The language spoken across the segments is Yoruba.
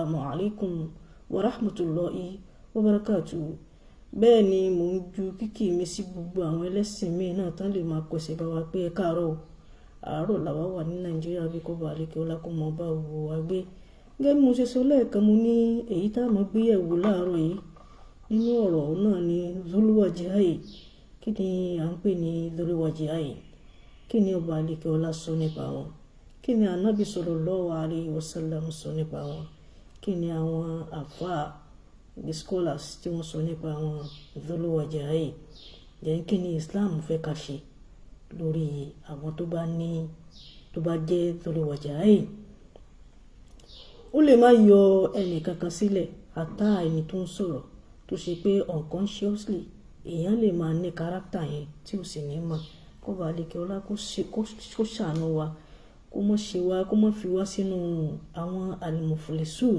assalamu alaikum wa rahmatullahi wa barakatuh. Bẹ́ẹ̀ ni mò ń ju kíkì mi sí gbogbo àwọn ẹlẹ́sìn mi náà tán lè máa kọsẹ̀ bá wa pé ẹ káàárọ̀ àárọ̀ làwa wà ní Nàìjíríà bí kò bá lékè ọlá kó mọ bá òwò wa gbé. Gẹ́gẹ́ bí mo ṣe sọ lẹ́ẹ̀kan, mo ní èyí tá a mọ̀ gbé yẹ̀wò láàárọ̀ yìí nínú ọ̀rọ̀ náà ni zulwajihai. Kí ni à ń pè ní zulwajihai? Kí ni ọba lékè ọlá sọ nípa wọn? Kí ni Ànábì sallallahu alaihi wasallam sọ nípa wọn? Kí ni àwọn àfáà the scholars tí wọ́n sọ nípa àwọn zulwajihai? Then kí ni Islam fẹ́ ká ṣe lórí àwọn tó bá jẹ́ zulwajihai? Ó lè má yọ ẹnì kankan sílẹ̀, àtà ẹni tó ń sọ̀rọ̀ tó ṣe pé unconsciously èèyàn lè máa ní character yẹn tí ò sì ní mọ̀. Kó bá lè kí ọlá kó ṣàánú wa, kó mọ̀ ṣe wa, kó mọ̀ fi wá sínú àwọn al-muflisun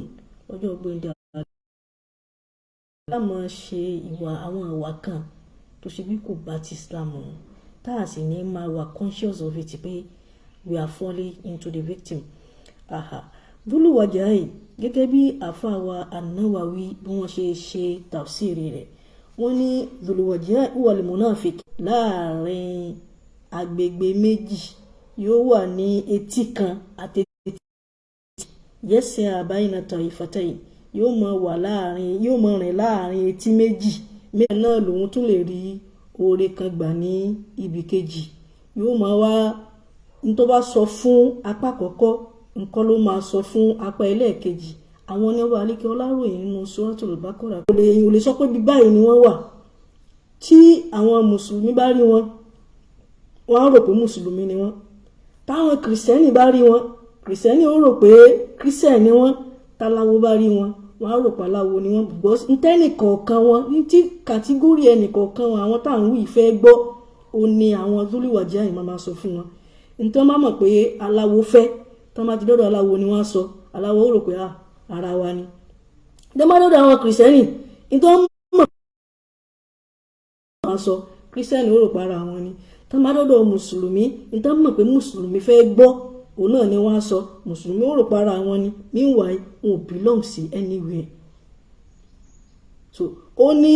lọ́jọ́ gbẹ̀ndẹ̀. Islam ṣe àwọn ìwà kan tó ṣe bí kò bá ti Islam mu, tá a sì ní máa wà conscious of it pé we are falling into the victim. Zulwajihai gẹ́gẹ́ bí àfáà wa An-Nawawi bí wọ́n ṣe tafsiri rẹ̀, wọ́n ní zulwajihai huwa al-munafiq láàrin agbègbè méjì, yóò wà ní etí kan àti yẹ́sẹ̀ àbáyìnà taifatayn, yóò mọ̀ rìn láàrin etí méjì. Mẹ́rin náà lòun tún lè rí oore kan gbà ní ibi kejì. Yóò máa wá ní tó bá sọ fún apá àkọ́kọ́ nǹkan ló máa sọ fún apá ẹlẹ́ẹ̀kejì. Àwọn ní ọba alékè ọláròyìn nínú Suratul Baqarah kò lè sọ pé bí báyìí ni wọ́n wà. Tí àwọn mùsùlùmí bá rí wọn, wọ́n á rò pé mùsùlùmí ni wọ́n. Táwọn kìrìsìtẹ́nì bá rí wọn, kìrìsìtẹ́nì ó rò pé kìrìsìtẹ́nì ni wọ́n. Táláwo bá rí wọn, wọ́n á rò pé aláwo ni wọ́n. Because ntẹ́nì kọ̀ọ̀kan wọn, ní tí kàtígórì ẹnì kọ̀ọ̀kan wọn, àwọn táwọn wí fẹ́ gbọ́, ó ní àwọn zulwajihai máa sọ fún wọn. Ntọ́ máa mọ̀ pé aláwo fẹ́, tọ́ máa ti dọ́dọ̀ aláwo ni wọ́n á sọ. Aláwo ó rò pé ara wa ni. Tọ́ máa dọ́dọ̀ àwọn kìrìsìtẹ́nì, ntọ́ mọ̀ wọ́n á sọ kìrìsìtẹ́nì ó rò pé ara wọn ni. Tọ́ máa dọ́dọ̀ mùsùlùmí, ntọ́ mọ̀ pé mùsùlùmí fẹ́ gbọ́, òun náà ni wọ́n á sọ. Mùsùlùmí ó rò pé ara wọn ni. Meanwhile wọn ò belong sí anywhere. So ó ní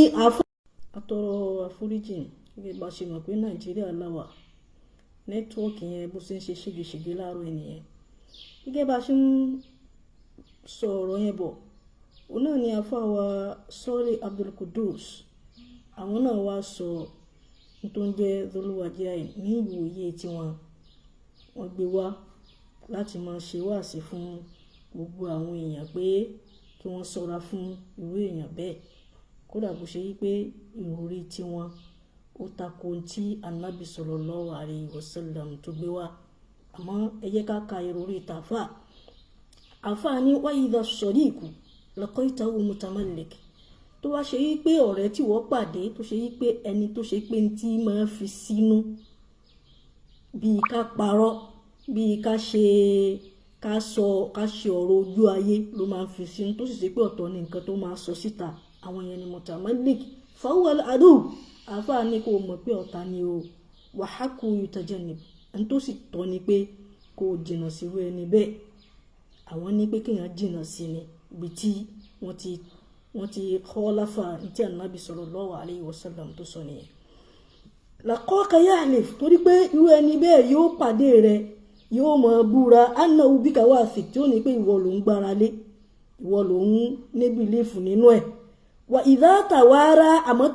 àtọrọ àforíjì gẹ́gẹ́ bá ṣe mọ̀ pé Nàìjíríà láwà, nẹ́tíwọ́ọ̀kì yẹn bó ṣe ń ṣe ṣégeṣége láàárọ̀ ènìyàn. Gẹ́gẹ́ bá ṣe ń sọ ọ̀rọ̀ yẹn bọ̀, òun náà ni àfáà wa Saeedah Abdulateef, àwọn náà wá sọ tó ń jẹ́ zulwajihai ní ìwòye tí wọ́n gbé wá láti máa ṣe wáàsí fún gbogbo àwọn èèyàn pé kí wọ́n ṣọ́ra fún irú èèyàn bẹ́ẹ̀. Kódà bó ṣe yí pé ìròrí tí wọ́n ó tako tí Ànábì sallallahu alaihi wasallam tó gbé wá. Àmọ́ ẹ jẹ́ ká ka ìròrí tàfà. Àfáà ní wa idha sadiqu laqaytahu mutamallik. Tó wá ṣe yí pé ọ̀rẹ́ tí wọ́n pàdé tó ṣe yí pé ẹni tó ṣe pé tí máa fi sínú bíi ká parọ́, bíi ká ṣe ọ̀rọ̀ ojú ayé ló máa ń fi sínú, tó sì ṣe pé ọ̀tọ̀ ni nǹkan tó máa sọ síta. Àwọn yẹn ni mutamallik. Fahuwa al-adu. Àfáà ní kó mọ̀ pé ọ̀tá ni o. Wa haqqu yutajannab. Ẹni tó sì tọ́ ni pé kó jìnnà sí irú ẹni bẹ́ẹ̀. Àwọn ní pé kéèyàn jìnnà sí ni ibi tí wọ́n ti kọ́ láfà ní tí Ànábì sallallahu alaihi wasallam tó sọ nìyẹn. Laqaka yahlif, torí pé irú ẹni bẹ́ẹ̀ yóò pàdé rẹ̀, yóò mọ̀ búra annahu bika wathiq, tí ó ní pé ìwọ ló ń gbára lé, ìwọ ló ń ní bìlífù nínú ẹ̀. Wa idha tawara, àmọ́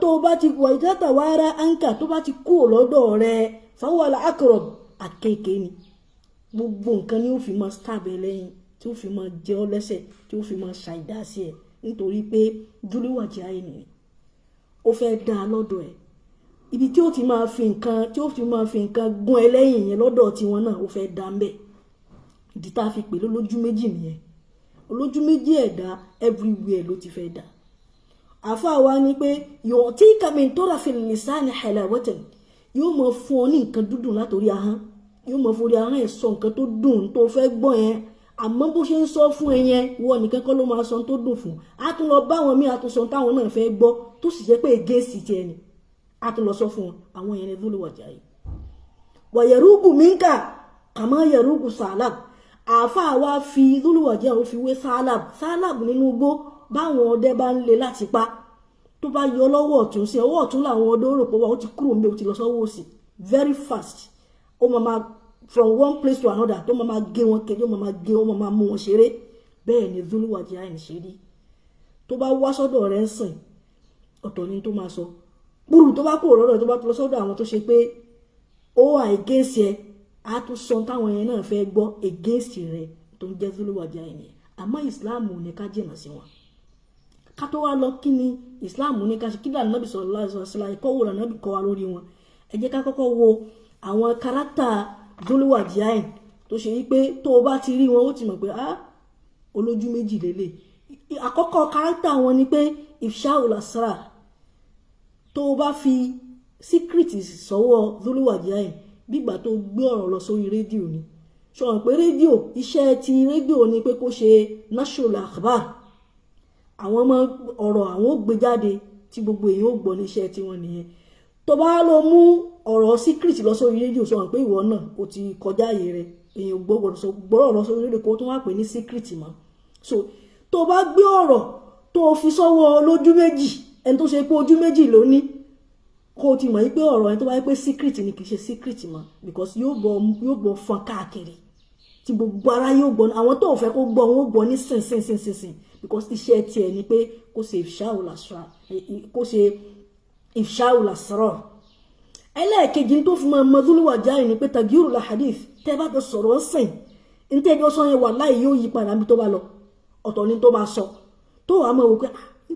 wa idha tawara anka, tó bá ti kú lọ́dọ̀ rẹ̀, fahuwa al-aqrab, àkekèé ni. Gbogbo nǹkan ni ó fi máa stab lẹ́yìn, tí ó fi máa jẹ́ ọ lẹ́sẹ̀, tí ó fi máa ṣàìdá sí ẹ̀, nítorí pé zulwajihai ni ó fẹ́ dá lọ́dọ̀ ẹ̀. Ibi tí ó ti máa fi nǹkan gún ẹ lẹ́yìn yẹn lọ́dọ̀ tiwọn náà ó fẹ́ dá ń bẹ̀. Ìdí tá a fi pè lólójú méjì nìyẹn. Olójú méjì ẹ̀dá everywhere ló ti fẹ́ dá. Àfáà wa ní pé yu'tika min tarafil lisani halawatan, yóò mọ fún ọ ní nǹkan dúdùn látòrí ahọ́n, yóò mọ forí ahọ́n ẹ̀ sọ nǹkan tó dùn tó fẹ́ gbọ́ yẹn. Àmọ́ bó ṣe ń sọ fún ẹ yẹn, wọ́n nìkan kọ́ ló máa sọ tó dùn fún. A tún lọ bá wọn mí, a tún sọ táwọn náà fẹ́ gbọ́ tó sì jẹ́ pé against ti ẹni. A tún lọ sọ fún wọn. Àwọn yẹn ni zulwajihai. Wa yarugu minka kama yarugu salab. àáfàá wa fi Dhul-Wajah ó fi wé Saeedah nínú igbó báwọn ọdẹ bá ń le láti pa tó bá yọ lọ́wọ́ ọ̀tún sí ọwọ́ ọ̀tún làwọn ọdẹ rò pé wọ́n ti kúrò níbi ó ti lọ sọ́wọ́ òsì very fast ó máa from one place to another tó máa gé wọn kejì ó máa gé wọn máa mú wọn ṣeré bẹ́ẹ̀ ni Dhul-Wajah ń ṣe rí tó bá wá sọ́dọ̀ rẹ̀ ń sìn ọ̀tọ̀ ni tó máa sọ gbúrú tó bá kúrò lọ́dọ̀ tó bá lọ sọ́dọ̀ àwọn tó ṣe pé ó wà against ẹ á tún sọ táwọn yẹn náà fẹ́ gbọ́ against rẹ tó ń jẹ́ Dhul-Wajah yẹn àmọ́ Islam ní ká jìnnà sí wọn ká tó wá lọ kí ni Islam ní ká ṣe kí lànà Nábì sallallahu alaihi wasallam kọ́ wò lànà kọ́ wa lórí wọn ẹ jẹ́ ká kọ́kọ́ wo àwọn kárátà Dhul-Wajah yẹn tó ṣe wípé tó o bá ti rí wọn ó ti mọ̀ pé olójú méjì lélẹ̀ àkọ́kọ́ kárátà wọn ni pé ifsha'ul asrar tó o bá fi secret sọ́wọ́ Dhul-Wajah yẹn bígbà tó gbé ọ̀rọ̀ lọ sórí rédíò ni ṣọ̀rọ̀ pé rédíò iṣẹ́ ti rédíò ni pé kó ṣe nashrul akhbar àwọn ọmọ ọ̀rọ̀ àwọn ò gbé jáde tí gbogbo èèyàn ò gbọ́ níṣẹ́ tí wọ́n nìyẹn tó bá lọ mú ọ̀rọ̀ secret lọ sórí rédíò ṣọ̀rọ̀ pé ìwọ náà o ti kọjá ààyè rẹ èèyàn gbọ́rọ̀ lọ sórí rédíò kó tó wá pè ní secret mọ́ so tó bá gbé ọ̀rọ̀ tó fi sọ́wọ́ lójú méjì ẹni tó ṣe pé ojú méjì ló ní kó o ti mọ̀ yí pé ọ̀rọ̀ ẹni tó bá yẹ pé secret ni kì í ṣe secret mọ́ because yóò bọ̀ fọn káàkiri tí gbogbo ara yóò gbọ́ àwọn tó fẹ́ kó gbọ́ wọn ó gbọ́ ní sìn because iṣẹ́ tiẹ̀ ni pé kó ṣe ifsha'ul asrar ẹlẹ́ẹ̀kejì tó fi máa mọ Dhul-Wajah ni pé tagyirul hadith tẹ́ bá jọ sọ̀rọ̀ sìn ní tẹ́jọ́ sọ yẹn wallahi yóò yí padà bí tó bá lọ ọ̀tọ̀ ni tó bá sọ tó wàá mọ̀ wò pé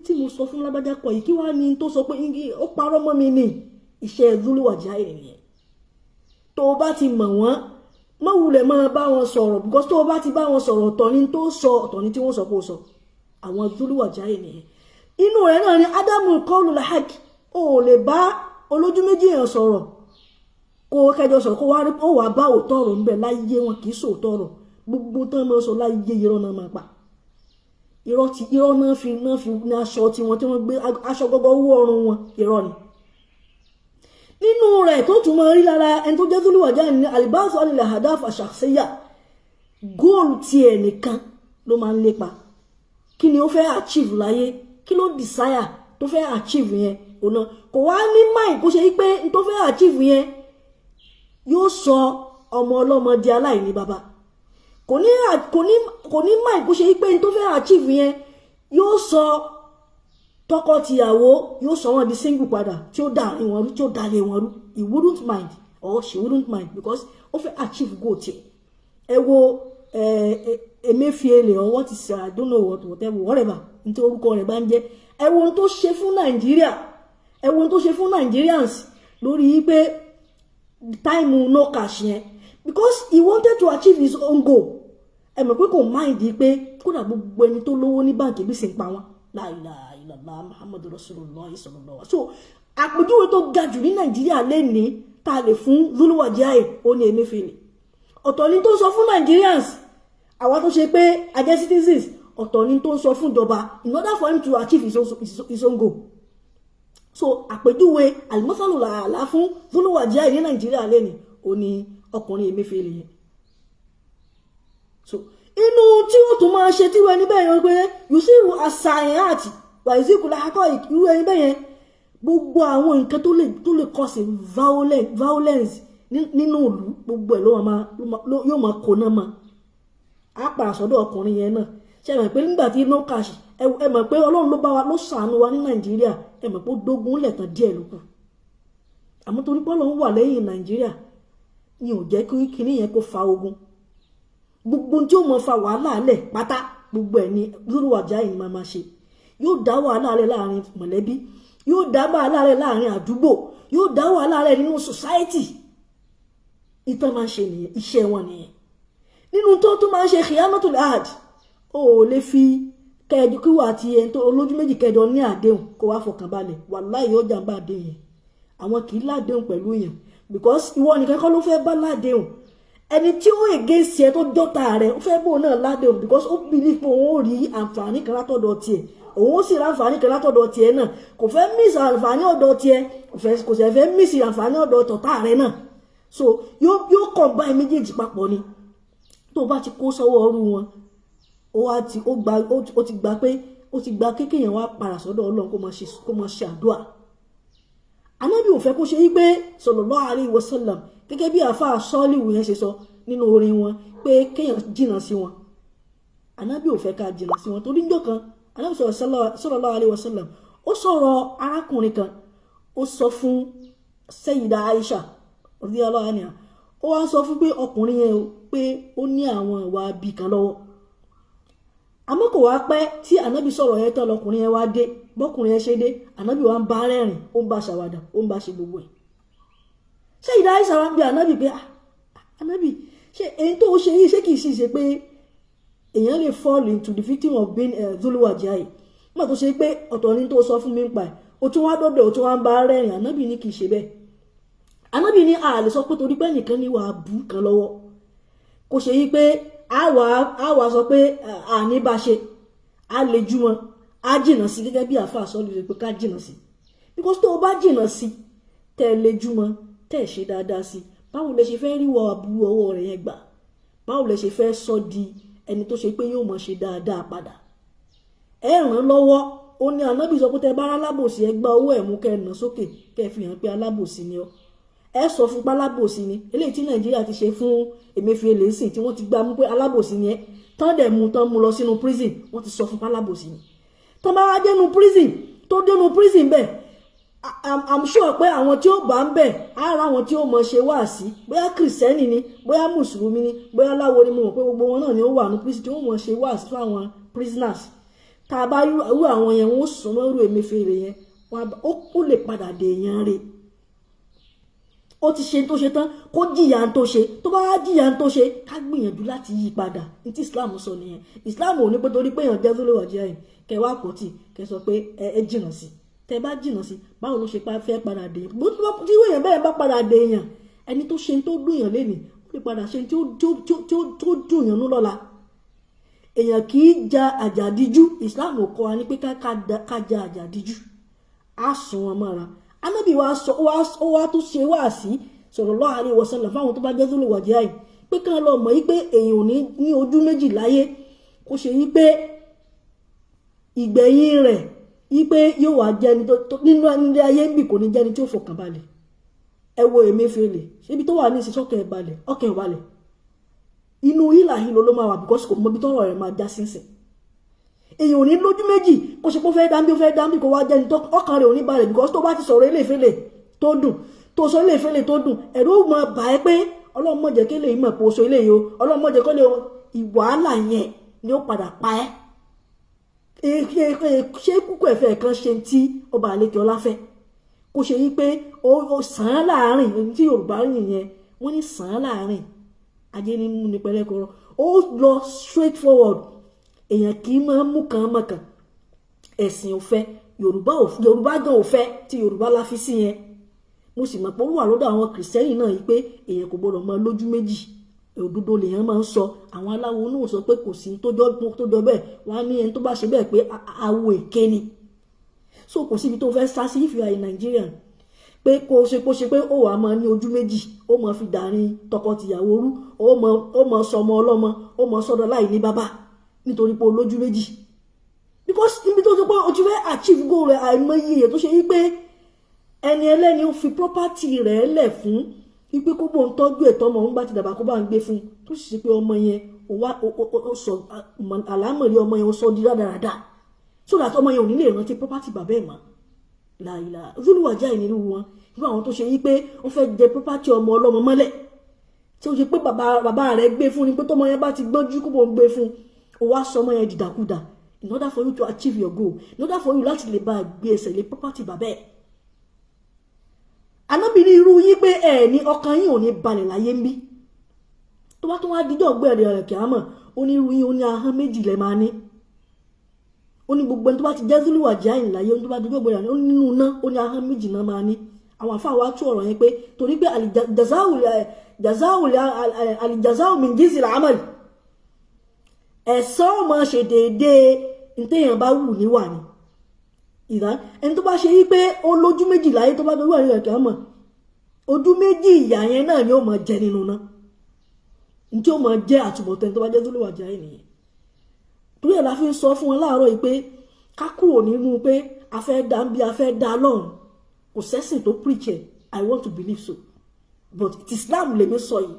tí mo sọ fún lágbájá kọ yìí kí wàá ní tó sọ pé ó parọ́ mọ́ mi ní iṣẹ́ Dhul-Wajah nìyẹn tó o bá ti mọ̀ wọ́n má wulẹ̀ máa bá wọn sọ̀rọ̀ because tó o bá ti bá wọn sọ̀rọ̀ ọ̀tọ̀ ni tó sọ ọ̀tọ̀ ni tí wọ́n sọ kó sọ àwọn Dhul-Wajah nìyẹn inú rẹ̀ náà ni ádámù qawlul haqq ó lè bá olójú méjì yẹn sọ̀rọ̀ kó kẹjọ sọ̀rọ̀ kó wá bá òótọ́ ọ̀rọ̀ ńbẹ láyé wọn kì í sòótọ́ ọ̀rọ̀ gbogbo tán máa sọ láyé irọ́ náà máa pa irọ́ náà fi ní aṣọ tí wọ́n gbé aṣọ gọ́gọ́ owó ọrùn wọn irọ́ ni nínú rẹ̀ tó tún máa rí lára ẹni tó jẹ́ Dhul-Wajah ní alibasu alilẹ̀ hadaf aṣàṣeyà góòlù tiẹ̀ nìkan ló máa ń lépa kí ni ó fẹ́ achieve láyé kí ló desire tó fẹ́ achieve yẹn ọ̀nà kò wá ní mind kó ṣe pé tó fẹ́ achieve yẹn yóò sọ ọmọ ọlọ́mọ di aláìní bàbá kò ní mind kó ṣe pé tó fẹ́ achieve yẹn yóò sọ tọkọ-tìyàwó yóò sọ wọn di single padà tí ó dàrin wọn rú tí ó dalẹ̀ wọn rú he wouldn't mind or she wouldn't mind because ó fẹ́ achieve goal tiẹ̀ ẹ wo Emefiele or what is I don't know whatever nítorí orúkọ rẹ̀ bá ń jẹ́ ẹ wo ohun tó ṣe fún Nàìjíríà ẹ wo ohun tó ṣe fún Nigerians lórí pé time no cash yẹn because he wanted to achieve his own goal ẹ mọ̀ pé kò mind pé kódà gbogbo ẹni tó lówó ní báǹkì bí sì ń pa wọn la ilaha illallah Muhammadu Rasulullah sallallahu alaihi wasallam so àpèjúwe tó ga jù ní Nàìjíríà lẹ́ni tá a lè fún Dhul-Wajah ó ní Emefiele ọ̀tọ̀ ni tó ń sọ fún Nigerians àwọn tó ṣe pé ajẹ́ citizens ọ̀tọ̀ ni tó ń sọ fún ìjọba in order for him to achieve his own goal so àpèjúwe àlùmọ́sálù làálá fún Dhul-Wajah ní Nàìjíríà lẹ́ni ó ní ọkùnrin Emefiele yẹn so inú tí ó tún máa ṣe tíru ẹni bẹ́ẹ̀ yẹn pé yusiru àṣàyàn àti wàìsíkù lákọ̀ irú ẹni bẹ́ẹ̀ yẹn gbogbo àwọn nǹkan tó lè cause violence nínú ìlú gbogbo ẹ̀ yóò máa kó náà mọ́ á padà sọ́dọ̀ ọkùnrin yẹn náà ṣe mọ̀ pé nígbà tí no cash ẹ mọ̀ pé Ọlọ́run ló bá wa ló ṣàánú wa ní Nàìjíríà ẹ mọ̀ pé ó dógún lẹ̀tàn díẹ̀ ló kù àmọ́ torí pé Ọlọ́run wà lẹ́yìn Nàìjíríà ni ò jẹ́ kí kinní yẹn kó fa ogun gbogbo tí ó mọ fa wàhálà alẹ̀ pátá gbogbo ẹ̀ ní Dhul-Wajah yìí máa ṣe yóò dá wàhálà alẹ̀ láàrin mọ̀lẹ́bí yóò dá wàhálà alẹ̀ láàrin àdúgbò yóò dá wàhálà alẹ̀ nínú society ìtàn máa ń ṣe nìyẹn iṣẹ́ wọn nìyẹn nínú tó tún máa ń ṣe khiyanatul ahd ó lè fi kẹjọ kí wà àti ẹni tó olójú méjì kẹjọ ní àdéhùn kó wá fọkàn balẹ̀ wallahi yóò jàǹbá àdéhùn yẹn àwọn kì í ládéhùn pẹ̀lú yẹn because ìwọ nìkan kọ́ ló fẹ́ bá ládéhùn ẹni tí ó against ẹ tó jọta rẹ̀ ó fẹ́ bò náà ládéhùn because ó believe pé òun ò rí àǹfààní kan látọ̀dọ̀ tiẹ̀ òun ó sì rí àǹfààní kan látọ̀dọ̀ tiẹ̀ náà kò fẹ́ miss àǹfààní ọ̀dọ̀ tiẹ̀ kò sì fẹ́ miss àǹfààní ọ̀dọ̀ tọ̀tá rẹ̀ náà so yóò combine méjèèjì papọ̀ ni tó bá ti kó sọ́wọ́ ọrú wọn ó ti gba kékèyàn wá para sọ́dọ̀ Ọlọ́run kó máa ṣe àdúà. Ànábì ò fẹ́ kó ṣe wípé sallallahu alaihi wasallam gẹ́gẹ́ bí àfáà Sọ́líwù yẹn ṣe sọ nínú orin wọn pé kéèyàn jìnnà sí wọn. Ànábì ò fẹ́ ká jìnnà sí wọn torí níjọ́ kan Ànábì sallallahu alaihi wasallam ó sọ̀rọ̀ arákùnrin kan ó sọ fún Saeedah Aisha radiyallahu anha ó wá sọ fún pé ọkùnrin yẹn pé ó ní àwọn ìwà bí kan lọ́wọ́. Àmọ́ kò wá pẹ́ tí Ànábì sọ̀rọ̀ yẹn tán lọkùnrin yẹn wá dé bọ́kùnrin yẹn ṣe dé Ànábì wá ń bá rẹ́rìn ó ń bá ṣàwàdà ó ń bá ṣe gbogbo ẹ̀. Saeedah Aisha wá ń bi Ànábì pé Ànábì ṣé èyí tó ṣe yìí ṣé kìí sì ṣe pé èèyàn lè fall into the victim of being Dhul-Wajhai nígbà tó ṣe pé ọ̀tọ̀ ní tó sọ fún mi ń pa ẹ̀ o tún wá dọ́dọ̀ o tún wá ń bá rẹ́rìn. Ànábì ní kìí ṣe bẹ́ẹ̀. Ànábì ní a lè sọ pé torí pé nìkan ní wàá bú kan lọ́wọ́ kò ṣe yí pé a wà sọ pé àní bá ṣe a lè jú wọn a jìnà sí gẹ́gẹ́ bí àfáà sọ́ọ́lù rẹ̀ pé ká jìnà sí because tó o bá jìnà sí tẹ́ ẹ lè jú wọn tẹ́ ẹ ṣe dáadáa sí báwo lẹ ṣe fẹ́ rí wọ àbúrú ọwọ́ rẹ̀ yẹn gbà báwo lẹ ṣe fẹ́ sọ di ẹni tó ṣe pé yóò mọ̀ ṣe dáadáa padà. Ẹ ràn lọ́wọ́ ó ní Ànábì sọ pé tẹ́ bá alábòsí ẹ gba owó ẹ̀ mú kẹ́ ẹ nà sókè kẹ́ ẹ fi hàn pé alábòsí ni ọ́. Ẹ sọ fún pálábòsí ni eléyìí tí Nàìjíríà ti ṣe fún Emefiele sìn tí wọ́n ti gbá mú pé alábòsí ni ẹ tán dẹ̀ mú lọ sínú prison wọ́n ti sọ fún pálábòsí ni. Tán bá wá dénú prison bẹ́ẹ̀ I'm sure pé àwọn tí ó bá ń bẹ̀ ara àwọn tí ó mọ̀ ṣe wáàsí bóyá kìrìsìtẹ́nì ni bóyá mùsùlùmí ni bóyá láwo ni mo mọ̀ pé gbogbo wọn náà ni ó wà ní prison tí ó mọ̀ ṣe wáàsí fún àwọn prisoners. Tá a bá rú àwọn yẹn wọ́n sùn mọ́rú Emefiele yẹn ó lè padà dé èèyàn rẹ̀. Ó ti ṣe tó ṣe tán kó jìyà tó ṣe tó bá wá jìyà tó ṣe ká gbìyànjú láti yí padà ní tí Islam sọ nìyẹn. Islam ò ní pé torí pé èèyàn jẹ́ Dhul-Wajhai kẹ wá kọ́ tì kẹ sọ pé ẹ jìnnà sí tẹ bá jìnnà sí báwo ló ṣe fẹ́ padà dé tí èèyàn bẹ́ẹ̀ bá padà dé èèyàn ẹni tó ṣe tó dùn èèyàn lénìí ó lè padà ṣe tí ó dùn èèyàn nú lọ́la. Èèyàn kì í ja àjàdíjú Islam ò kọ́ wa ní pé ká ja àjàdíjú á sùn wọn mọ́ra. Ànábì wa tó ṣe wá sí sallallahu alaihi wasallam fáwọn tó bá jẹ́ Dhul-Wajhai pé kán lọ mọ̀ yí pé èèyàn ò ní ojú méjì láyé kó ṣe yí pé ìgbẹ̀yìn rẹ̀ yí pé yóò wá jẹ́ nínú ilé ayé ń bì kò ní jẹ́ni tí ó fọkàn balẹ̀. Ẹ wo Emefiele ṣébi tó wà ní ìsìsọ́kẹ̀ ìbalẹ̀ ọkẹ̀ ìbalẹ̀ inú hílàhílo ló máa wà because kò mọ ibi tọ́rọ̀ rẹ̀ máa já sínsìn. Èèyàn ò ní lójú méjì kó ṣe pé ó fẹ́ dáńbí kó wá jẹ́ni tó ọkàn rẹ̀ ò ní balẹ̀ because tó bá ti sọ̀rọ̀ Emefiele tó dùn tó sọ Emefiele tó dùn ẹ̀rọ ó máa bà ẹ́ pé Ọlọ́run má jẹ́ kí lè mọ̀ pé o sọ eléyìí o Ọlọ́run má jẹ́ kó lè ìwàhálà yẹn ni ó padà pa ẹ́. Ṣé kúkú ẹ̀fẹ́ kan ṣe tí ọba àlekè ọlá fẹ́ kó ṣe yí pé ó sàn án láàrin tí Yorùbá rìn yẹn wọ́n ní sàn án láàrin ajé ní mú ní pẹ̀lẹ́kọ̀ọ́ ó lọ straight forward. Èèyàn kì í máa mú kan mọ̀kàn ẹ̀sìn ò fẹ́ Yorùbá gan ò fẹ́ tí Yorùbá la fi sí yẹn. Mo sì mọ̀ pé ó wà lọ́dọ̀ àwọn kìrìsìtẹ́nì náà yìí pé èèyàn kò gbọdọ̀ máa lójú méjì òdodo lèèyàn máa ń sọ. Àwọn aláwo náà sọ pé kò sí tó jọ bẹ́ẹ̀ wọ́n á ní ẹni tó bá ṣe bẹ́ẹ̀ pé awo èké ni. So kò síbi tó fẹ́ sá sí if you are a Nigerian pé kó ṣe pé ó wà máa ní ojú méjì ó máa fi dàrin tọkọtìyàwó rú ó máa sọmọ ọlọ́mọ ó máa sọ́dọ̀ láì ní bàbá nítorí pé olójú méjì because níbi tó ti pé o ti fẹ́ achieve goal rẹ̀ àìmọye èèyàn tó ṣe wípé ẹni ẹlẹ́ni ó fi property rẹ̀ lẹ̀ fún wípé kó bó ń tọ́jú ẹ̀tọ́ ọmọ òun bá ti dàgbà kó bá ń gbé fún tó sì ṣe pé ọmọ yẹn ó sọ àlámọ̀rí ọmọ yẹn ó sọ di rádaràda so that ọmọ yẹn ò ní lè rántí property bàbá ẹ̀ mọ́ láìla Dhul-Wajhai nínú wọn irú àwọn tó ṣe wípé wọ́n fẹ́ jẹ property ọmọ ọlọ́mọ mọ́lẹ̀ tí ó ṣe pé bàbá rẹ̀ gbé fún ni pé tọ́mọ yẹn bá ti gbọ́njú kó bó ń gbé fún ó wá sọmọ yẹn dìdàkudà in order for you to achieve your goal in order for you láti lè bá gbé ẹsẹ̀ lé property bàbá ẹ̀. Ànábì ní irú yín pé ẹ̀ ní ọkàn yín ò ní balẹ̀ láyé ń bí tó bá tó wá díjọ́ gbẹ̀rẹ̀ rẹ̀ kíámọ̀ ó ní irú yín ó ní ahọ́n méjì lẹ́ máa ní ó ní gbogbo ẹni tó bá ti jẹ́ Dhul-Wajhai láyé ó ní tó bá díjọ́ gbẹ̀rẹ̀ ó ní nínú náà ó ní ahọ́n méjì náà máa ní. Àwọn àfáà wá tú ọ̀rọ̀ yẹn pé torí pé al-jazā'u min jinsil 'amal ẹ̀san ọmọ ṣe déédéé ntẹ̀yàn bá wù níwà ni. Ìdá ẹni tó bá ṣe yí pé ó lójú méjì láyé tó bá tó wà nílẹ̀ kí á mọ̀ ojú méjì ìyà yẹn náà ni ó mọ̀ jẹ nínú náà tí ó máa jẹ́ àtúbọ̀tán tó bá jẹ́ Dhul Wajhayn nìyẹn. Torí ẹ̀ la fi ń sọ fún wọn láàárọ̀ yìí pé ká kúrò nínú pé a fẹ́ dá ń bí a fẹ́ dá lọ́run. Kò sẹ́sìn tó preach ẹ̀, I want to believe so. But Islam lèmi sọ yìí.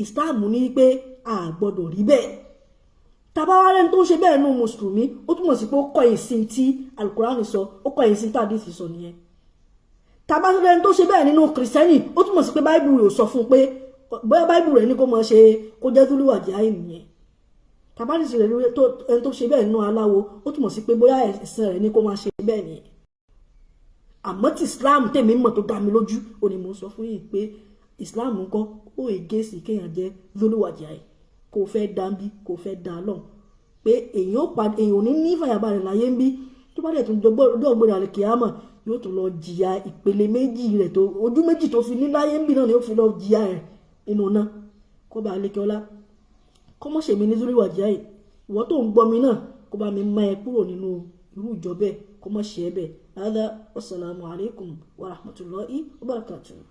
Islam ní pé a gbọ́dọ̀ rí bẹ́ẹ̀. Tàbá wá rẹ́ni tó ń ṣe bẹ́ẹ̀ nínú Mùsùlùmí, ó túmọ̀ sí pé ó kọ̀ ìsìn tí Al-Qur'an sọ, ó kọ̀ ìsìn tí hadith sọ nìyẹn. Tàbá rẹ́ni tó ṣe bẹ́ẹ̀ nínú Kìrìsìtẹ́nì, ó túmọ̀ sí pé Bible yóò sọ fún pé bóyá Bible rẹ̀ ní kó máa ṣe kó jẹ́ Dhul Wajhayn nìyẹn. Tàbá ní ìṣẹ̀lẹ̀ ẹni tó ṣe bẹ́ẹ̀ nínú aláwo, ó túmọ̀ sí pé bóyá ẹ̀sìn rẹ̀ ní kó máa ṣe bẹ́ẹ̀ nìyẹn. Àmọ́ tí Islam tèmi mọ̀ tó dá mi lójú, ó ní mo sọ fún yín pé Islam ńkọ́ ó ègèsì kéèyàn jẹ́ Dhul Wajhayn. Kò fẹ́ dá ń bí, kò fẹ́ dá lọ́hùn. Pé èèyàn ò ní ní ìfàyàbalẹ̀ láyé ń bí, tó bá dẹ̀ tún dọ́gbọ́dọ̀ àlè kìámà yóò tún lọ jìyà ìpele méjì rẹ̀ tó ojú méjì tó fi ní láyé ń bí náà ni ó fi lọ jìyà rẹ̀ nínú náà. Kó bá lékè ọlá kó mọ̀ ṣèmi ní Dhul Wajhayn. Ìwọ tó ń gbọ́ mi náà kó bá mi má ẹ kúrò nínú irú ìjọ bẹ́ẹ̀ kó mọ̀ ṣe é bẹ́ẹ̀. Hādhā wassalamu alaykum wa rahmatullahi wa barakatuh.